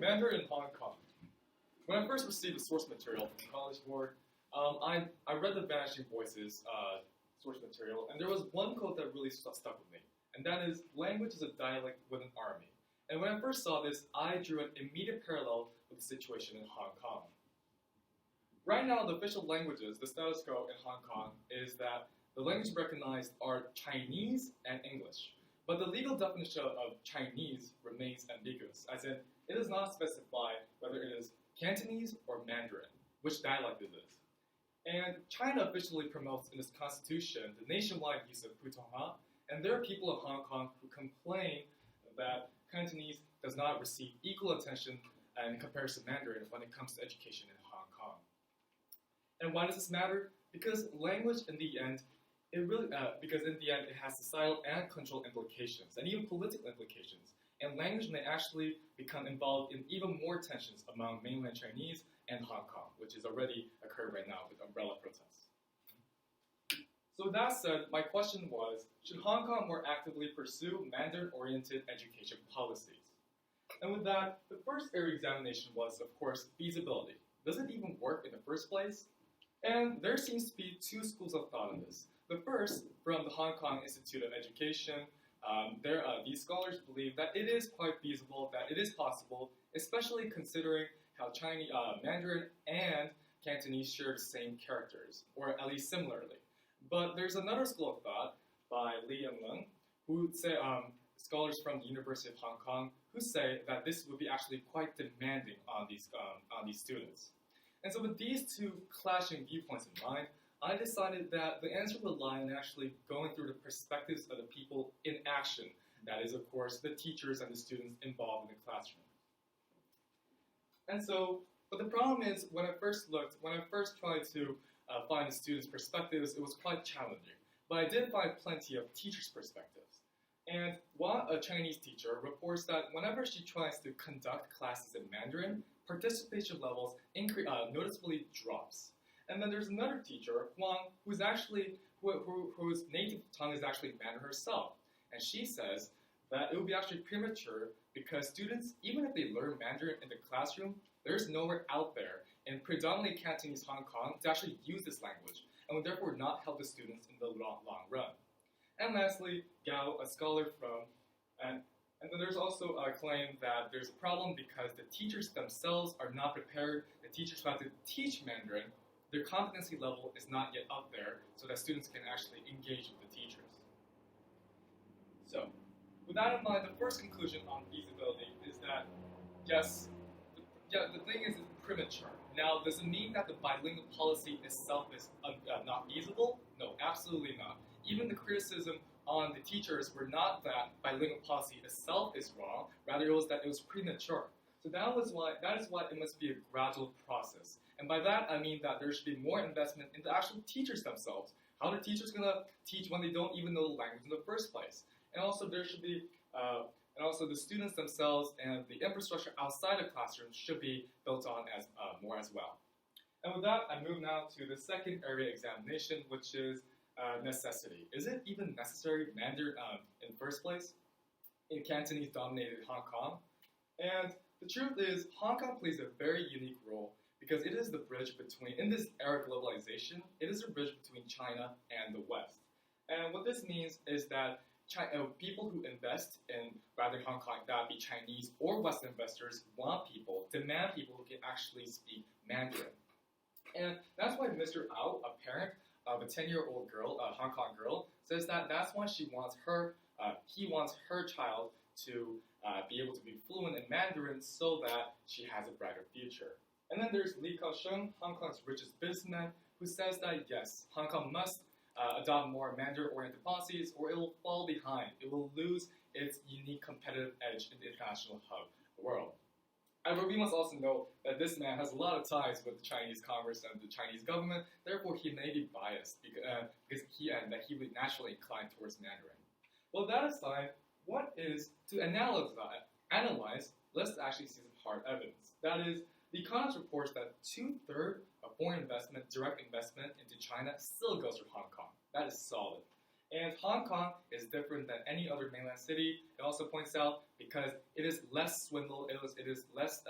Mandarin in Hong Kong. When I first received the source material from the College Board, I read the Vanishing Voices source material, and there was one quote that really stuck with me, and that is, language is a dialect with an army. And when I first saw this, I drew an immediate parallel with the situation in Hong Kong. Right now, the official languages, the status quo in Hong Kong, is that the languages recognized are Chinese and English. But the legal definition of Chinese remains ambiguous, as in, it does not specify whether it is Cantonese or Mandarin, which dialect it is. And China officially promotes in its constitution the nationwide use of Putonghua, and there are people in Hong Kong who complain that Cantonese does not receive equal attention in comparison to Mandarin when it comes to education in Hong Kong. And why does this matter? Because language, in the end, it has societal and cultural implications, and even political implications. And language may actually become involved in even more tensions among mainland Chinese and Hong Kong, which is already occurring right now with umbrella protests. So with that said, my question was, should Hong Kong more actively pursue Mandarin-oriented education policies? And with that, the first area examination was, of course, feasibility. Does it even work in the first place? And there seems to be two schools of thought on this. The first, from the Hong Kong Institute of Education, these scholars believe that it is quite feasible, that it is possible, especially considering how Chinese, Mandarin and Cantonese share the same characters, or at least similarly. But there's another school of thought by Li and Leng, who say, scholars from the University of Hong Kong, who say that this would be actually quite demanding on these students. And so with these two clashing viewpoints in mind, I decided that the answer would lie in actually going through the perspectives of the people in action. That is, of course, the teachers and the students involved in the classroom. And so, but the problem is, when I first tried to find the students' perspectives, it was quite challenging. But I did find plenty of teachers' perspectives. And one Chinese teacher reports that whenever she tries to conduct classes in Mandarin, participation levels noticeably drops. And then there's another teacher, Huang, whose native tongue is actually Mandarin herself. And she says that it would be actually premature because students, even if they learn Mandarin in the classroom, there's nowhere out there in predominantly Cantonese Hong Kong to actually use this language, and would therefore not help the students in the long run. And lastly, Gao, a scholar and then there's also a claim that there's a problem because the teachers themselves are not prepared. The teachers who have to teach Mandarin, their competency level is not yet up there so that students can actually engage with the teachers. So, with that in mind, the first conclusion on feasibility is that, yes, the thing is it's premature. Now, does it mean that the bilingual policy itself is not feasible? No, absolutely not. Even the criticism on the teachers were not that bilingual policy itself is wrong, rather it was that it was premature. So that is why it must be a gradual process. And by that, I mean that there should be more investment in the actual teachers themselves. How are the teachers going to teach when they don't even know the language in the first place? And also there should be, and also the students themselves and the infrastructure outside the classroom should be built on more as well. And with that, I move now to the second area examination, which is necessity. Is it even necessary Mandarin in the first place in Cantonese-dominated Hong Kong? And the truth is, Hong Kong plays a very unique role because it is the bridge between, in this era of globalization, it is the bridge between China and the West. And what this means is that people who invest in rather Hong Kong, that be Chinese or Western investors, demand people who can actually speak Mandarin. And that's why Mr. Ao, a parent of a 10-year-old girl, a Hong Kong girl, says that that's why he wants her child to be able to be fluent in Mandarin so that she has a brighter future. And then there's Li Kaosheng, Hong Kong's richest businessman, who says that yes, Hong Kong must adopt more Mandarin-oriented policies or it will fall behind. It will lose its unique competitive edge in the international hub world. However, we must also know that this man has a lot of ties with the Chinese Congress and the Chinese government, therefore he may be biased because he would naturally incline towards Mandarin. Well, that aside, to analyze, let's actually see some hard evidence. That is, The Economist reports that 2/3 of foreign investment, direct investment into China, still goes through Hong Kong. That is solid. And Hong Kong is different than any other mainland city. It also points out because it is less swindled, it is less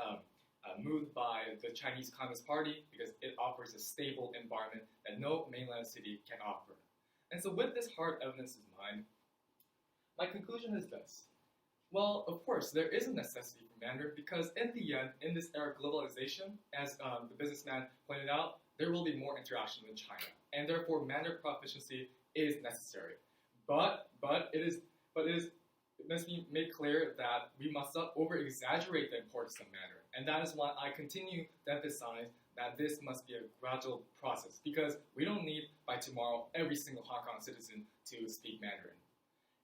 moved by the Chinese Communist Party because it offers a stable environment that no mainland city can offer. And so with this hard evidence in mind, my conclusion is this. Well, of course, there is a necessity for Mandarin because in the end, in this era of globalization, as the businessman pointed out, there will be more interaction with China. And therefore, Mandarin proficiency is necessary. But it must be made clear that we must not over-exaggerate the importance of Mandarin. And that is why I continue to emphasize that this must be a gradual process because we don't need, by tomorrow, every single Hong Kong citizen to speak Mandarin.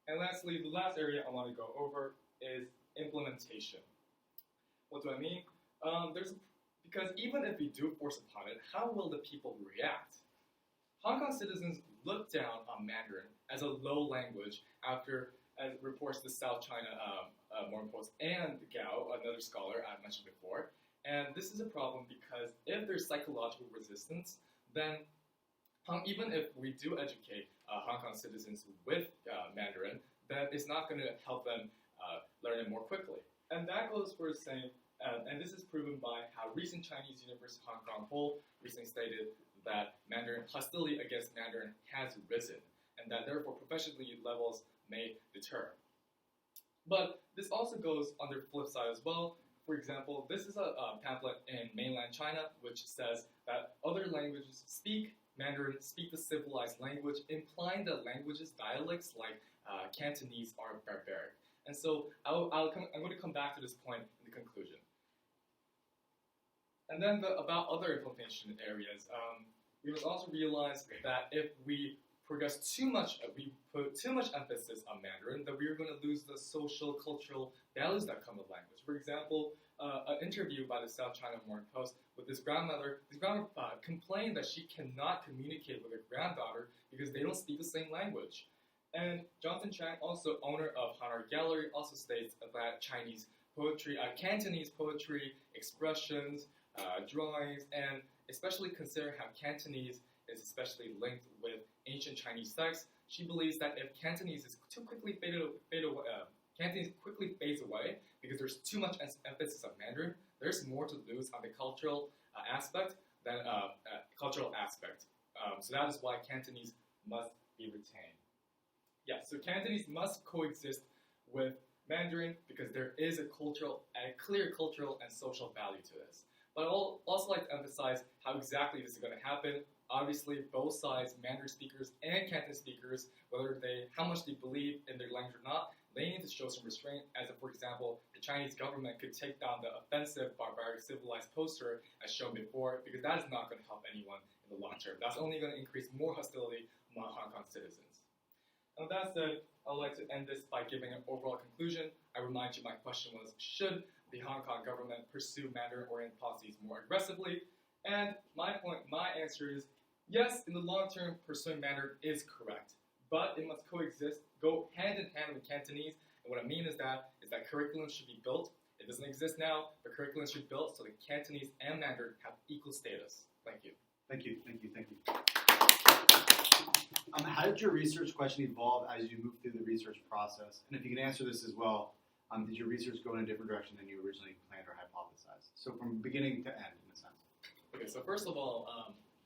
And lastly, the last area I want to go over is implementation. What do I mean? Because even if we do force upon it, how will the people react? Hong Kong citizens look down on Mandarin as a low language after, as reports the South China Morning Post and Gao, another scholar I mentioned before. And this is a problem because if there's psychological resistance, then even if we do educate Hong Kong citizens with Mandarin, then it's not going to help them learn it more quickly. And that goes for saying, and this is proven by how recent Chinese University Hong Kong poll recently stated that hostility against Mandarin has risen, and that therefore proficiency levels may deter. But this also goes on the flip side as well. For example, this is a pamphlet in mainland China which says that other languages speak Mandarin, speak the civilized language, implying that languages, dialects like Cantonese are barbaric. And so I'm going to come back to this point in the conclusion. And then about other implementation areas, we must also realize that if we progress too much, we put too much emphasis on Mandarin, that we are going to lose the social, cultural values that come with language. For example, an interview by the South China Morning Post with this grandmother. This grandmother complained that she cannot communicate with her granddaughter because they don't speak the same language. And Jonathan Chang, also owner of Han Art Gallery, also states that Chinese poetry, Cantonese poetry, expressions, drawings, and especially consider how Cantonese is especially linked with ancient Chinese texts. She believes that if Cantonese is too quickly Cantonese quickly fades away because there's too much emphasis on Mandarin, there's more to lose on the cultural aspect than cultural aspect. So that is why Cantonese must be retained. Yeah, so Cantonese must coexist with Mandarin because there is a clear cultural and social value to this. But I'd also like to emphasize how exactly this is going to happen. Obviously, both sides, Mandarin speakers and Cantonese speakers, how much they believe in their language or not, they need to show some restraint, as if, for example, the Chinese government could take down the offensive, barbaric, civilized poster as shown before, because that is not going to help anyone in the long term. That's only going to increase more hostility among Hong Kong citizens. And with that said, I'd like to end this by giving an overall conclusion. I remind you my question was, should the Hong Kong government pursue Mandarin-oriented policies more aggressively? And my answer is, yes, in the long term, pursuing Mandarin is correct. But it must coexist, go hand in hand with Cantonese. And what I mean is that curriculum should be built. It doesn't exist now, but curriculum should be built so that Cantonese and Mandarin have equal status. Thank you. Thank you. How did your research question evolve as you moved through the research process? And if you can answer this as well, did your research go in a different direction than you originally planned or hypothesized? So from beginning to end, in a sense. Okay, so first of all,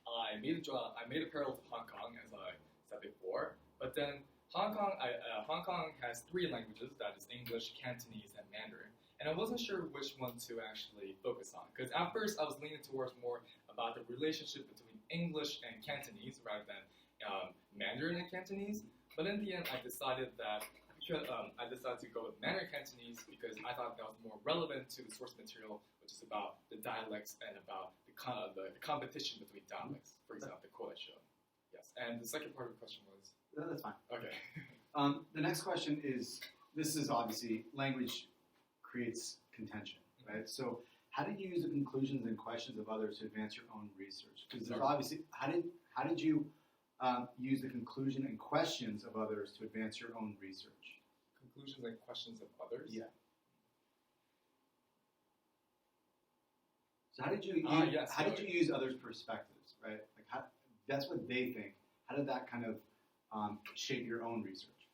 I made a parallel to Hong Kong, as I said before. But then Hong Kong has three languages, that is English, Cantonese, and Mandarin. And I wasn't sure which one to actually focus on. Because at first I was leaning towards more about the relationship between English and Cantonese rather than Mandarin and Cantonese. But in the end, I decided to go with Mandarin Cantonese because I thought that was more relevant to the source material, which is about the dialects and about the competition between dialects. For example, the quote I showed. Yes. And the second part of the question was? That's fine. Okay. The next question is, this is obviously, language creates contention, right? So how did you use the conclusions and questions of others to advance your own research? Because there's obviously, how did you use the conclusion and questions of others to advance your own research? Conclusions and questions of others? Yeah. So how did you use others' perspectives, right? Like that's what they think. How did that kind of shape your own research?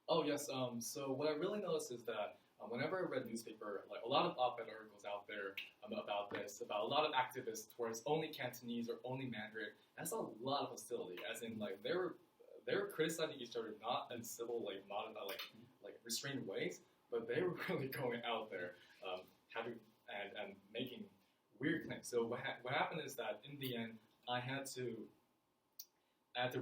Oh yes. So what I really noticed is that whenever I read newspaper, like a lot of op-ed articles out there about this, about a lot of activists towards only Cantonese or only Mandarin, that's a lot of hostility. As in, like they were criticizing each other not in civil, like modern, like restrained ways, but they were really going out there, having and making weird claims. So what happened is that in the end, I had to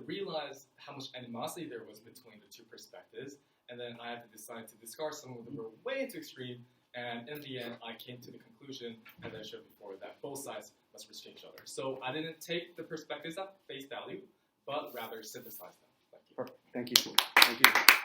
realize how much animosity there was between the two perspectives, and then I had to decide to discard some of them that were way too extreme, and in the end, I came to the conclusion, as I showed before, that both sides must restrain each other. So I didn't take the perspectives at face value, but rather synthesize them. Thank you. Perfect. Thank you. Thank you.